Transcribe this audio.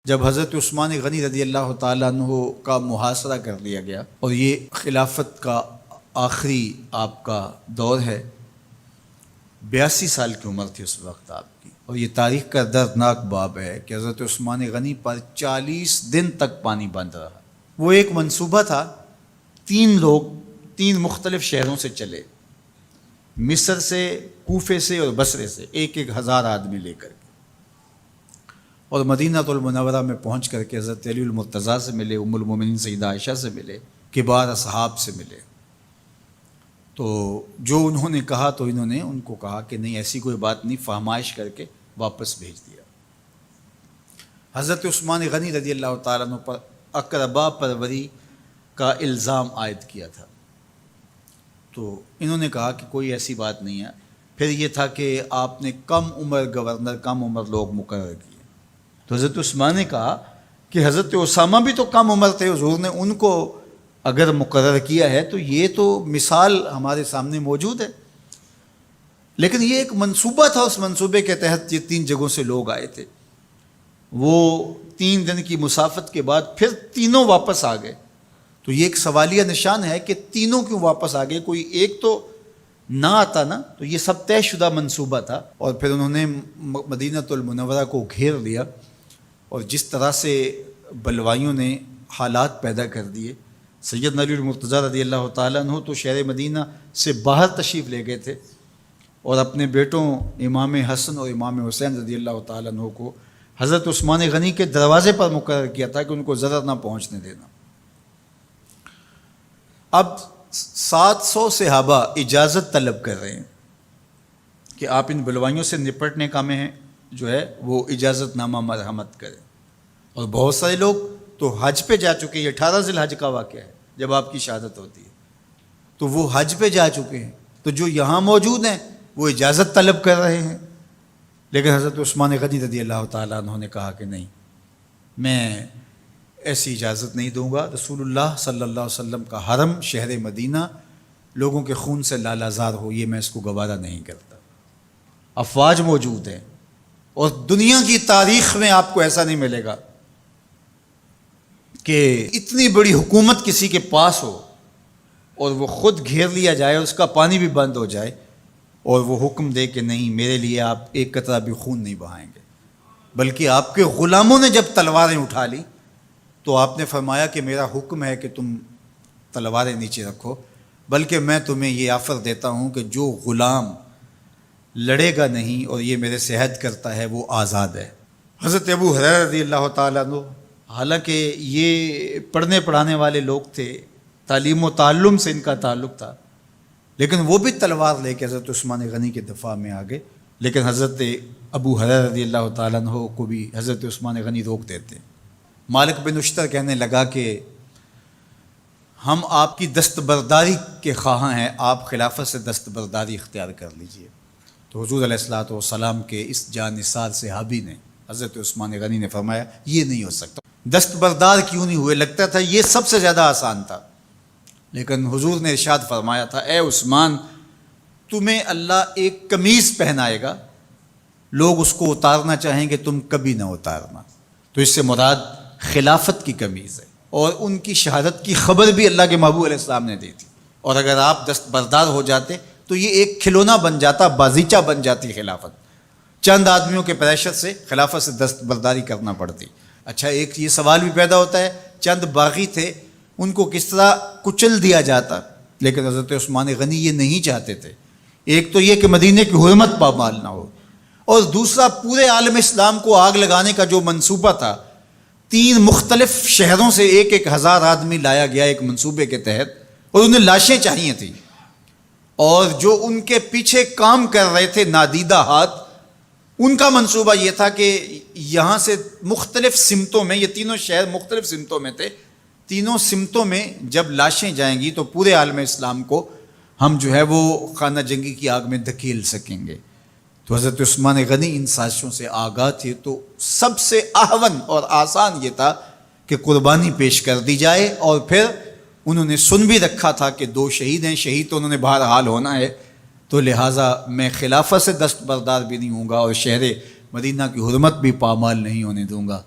جب حضرت عثمان غنی رضی اللہ تعالیٰ عنہ کا محاصرہ کر لیا گیا اور یہ خلافت کا آخری آپ کا دور ہے، 82 سال کی عمر تھی اس وقت آپ کی، اور یہ تاریخ کا دردناک باب ہے کہ حضرت عثمان غنی پر 40 دن تک پانی بند رہا۔ وہ ایک منصوبہ تھا، 3 لوگ 3 مختلف شہروں سے چلے، مصر سے، کوفے سے اور بصرے سے، 1,000 آدمی لے کر کے، اور مدینہ المنورہ میں پہنچ کر کے حضرت علی المرتضیٰ سے ملے، ام المومنین سیدہ عائشہ سے ملے، کبار اصحاب سے ملے۔ تو جو انہوں نے کہا تو انہوں نے ان کو کہا کہ نہیں، ایسی کوئی بات نہیں، فہمائش کر کے واپس بھیج دیا۔ حضرت عثمان غنی رضی اللہ تعالیٰ عنہ پر اقربا پروری کا الزام عائد کیا تھا، تو انہوں نے کہا کہ کوئی ایسی بات نہیں ہے۔ پھر یہ تھا کہ آپ نے کم عمر گورنر، کم عمر لوگ مقرر کیے، تو حضرت عثمان نے کہا کہ حضرت اسامہ بھی تو کم عمر تھے، حضور نے ان کو اگر مقرر کیا ہے تو یہ تو مثال ہمارے سامنے موجود ہے۔ لیکن یہ ایک منصوبہ تھا، اس منصوبے کے تحت یہ 3 جگہوں سے لوگ آئے تھے۔ وہ 3 دن کی مسافت کے بعد پھر تینوں واپس آ گئے، تو یہ ایک سوالیہ نشان ہے کہ تینوں کیوں واپس آ گئے، کوئی ایک تو نہ آتا نا۔ تو یہ سب طے شدہ منصوبہ تھا، اور پھر انہوں نے مدینہ المنورہ کو گھیر لیا، اور جس طرح سے بلوائیوں نے حالات پیدا کر دیے۔ سیدنا علی المرتضیٰ رضی اللہ تعالیٰ عنہ تو شہر مدینہ سے باہر تشریف لے گئے تھے، اور اپنے بیٹوں امام حسن اور امام حسین رضی اللہ تعالیٰ عنہ کو حضرت عثمان غنی کے دروازے پر مقرر کیا تھا کہ ان کو ضرر نہ پہنچنے دینا۔ اب 700 صحابہ اجازت طلب کر رہے ہیں کہ آپ ان بلوائیوں سے نپٹنے کا میں جو ہے وہ اجازت نامہ مرحمت کریں، اور بہت سارے لوگ تو حج پہ جا چکے ہیں۔ 18 ذی الحج کا واقعہ ہے جب آپ کی شہادت ہوتی ہے، تو وہ حج پہ جا چکے ہیں، تو جو یہاں موجود ہیں وہ اجازت طلب کر رہے ہیں۔ لیکن حضرت عثمان غنی رضی اللہ تعالیٰ عنہ نے کہا کہ نہیں، میں ایسی اجازت نہیں دوں گا۔ رسول اللہ صلی اللہ علیہ وسلم کا حرم شہر مدینہ لوگوں کے خون سے لالازار ہو، یہ میں اس کو گوارا نہیں کرتا۔ افواج موجود ہیں، اور دنیا کی تاریخ میں آپ کو ایسا نہیں ملے گا کہ اتنی بڑی حکومت کسی کے پاس ہو اور وہ خود گھیر لیا جائے، اس کا پانی بھی بند ہو جائے، اور وہ حکم دے کہ نہیں، میرے لیے آپ ایک قطرہ بھی خون نہیں بہائیں گے۔ بلکہ آپ کے غلاموں نے جب تلواریں اٹھا لی تو آپ نے فرمایا کہ میرا حکم ہے کہ تم تلواریں نیچے رکھو، بلکہ میں تمہیں یہ آفر دیتا ہوں کہ جو غلام لڑے گا نہیں اور یہ میرے سے عہد کرتا ہے وہ آزاد ہے۔ حضرت ابو ہریرہ رضی اللہ تعالیٰ عنہ، حالانکہ یہ پڑھنے پڑھانے والے لوگ تھے، تعلیم و تعلم سے ان کا تعلق تھا، لیکن وہ بھی تلوار لے کے حضرت عثمان غنی کے دفاع میں آ گئے۔ لیکن حضرت ابو ہریرہ رضی اللہ تعالیٰ عنہ کو بھی حضرت عثمان غنی روک دیتے۔ مالک بن اشتر کہنے لگا کہ ہم آپ کی دستبرداری کے خواہاں ہیں، آپ خلافت سے دستبرداری اختیار کر لیجئے۔ تو حضور علیہ الصلوۃ والسلام کے اس جانثار صحابی نے، حضرت عثمان غنی نے فرمایا یہ نہیں ہو سکتا۔ دستبردار کیوں نہیں ہوئے؟ لگتا تھا یہ سب سے زیادہ آسان تھا، لیکن حضور نے ارشاد فرمایا تھا، اے عثمان، تمہیں اللہ ایک قمیض پہنائے گا، لوگ اس کو اتارنا چاہیں گے، تم کبھی نہ اتارنا۔ تو اس سے مراد خلافت کی قمیض ہے، اور ان کی شہادت کی خبر بھی اللہ کے محبوب علیہ السلام نے دی تھی، اور اگر آپ دستبردار ہو جاتے تو یہ ایک کھلونا بن جاتا، بازیچہ بن جاتی خلافت۔ چند آدمیوں کے پریشر سے خلافت سے دستبرداری کرنا پڑتی۔ اچھا، ایک یہ سوال بھی پیدا ہوتا ہے، چند باغی تھے، ان کو کس طرح کچل دیا جاتا؟ لیکن حضرت عثمان غنی یہ نہیں چاہتے تھے۔ ایک تو یہ کہ مدینے کی حرمت پامال نہ ہو، اور دوسرا پورے عالم اسلام کو آگ لگانے کا جو منصوبہ تھا، 3 مختلف شہروں سے 1,000 آدمی لایا گیا ایک منصوبے کے تحت، اور انہیں لاشیں چاہیے تھیں، اور جو ان کے پیچھے کام کر رہے تھے نادیدہ ہاتھ، ان کا منصوبہ یہ تھا کہ یہاں سے مختلف سمتوں میں، یہ تینوں شہر مختلف سمتوں میں تھے، تینوں سمتوں میں جب لاشیں جائیں گی تو پورے عالم اسلام کو ہم جو ہے وہ خانہ جنگی کی آگ میں دھکیل سکیں گے۔ تو حضرت عثمان غنی ان سازشوں سے آگاہ تھے، تو سب سے اہون اور آسان یہ تھا کہ قربانی پیش کر دی جائے، اور پھر انہوں نے سن بھی رکھا تھا کہ 2 شہید ہیں، شہید تو انہوں نے بہرحال ہونا ہے، تو لہٰذا میں خلافت سے دستبردار بھی نہیں ہوں گا، اور شہر مدینہ کی حرمت بھی پامال نہیں ہونے دوں گا۔